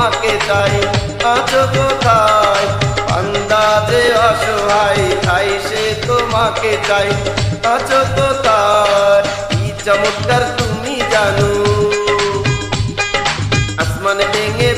তোমাকে চাই, আছো কোথায় বান্দা যে অসহায়, তাই সে তোমাকে চাই, আছো কোথায়। কি চমৎকার তুমি জানো, আসমান ভেঙে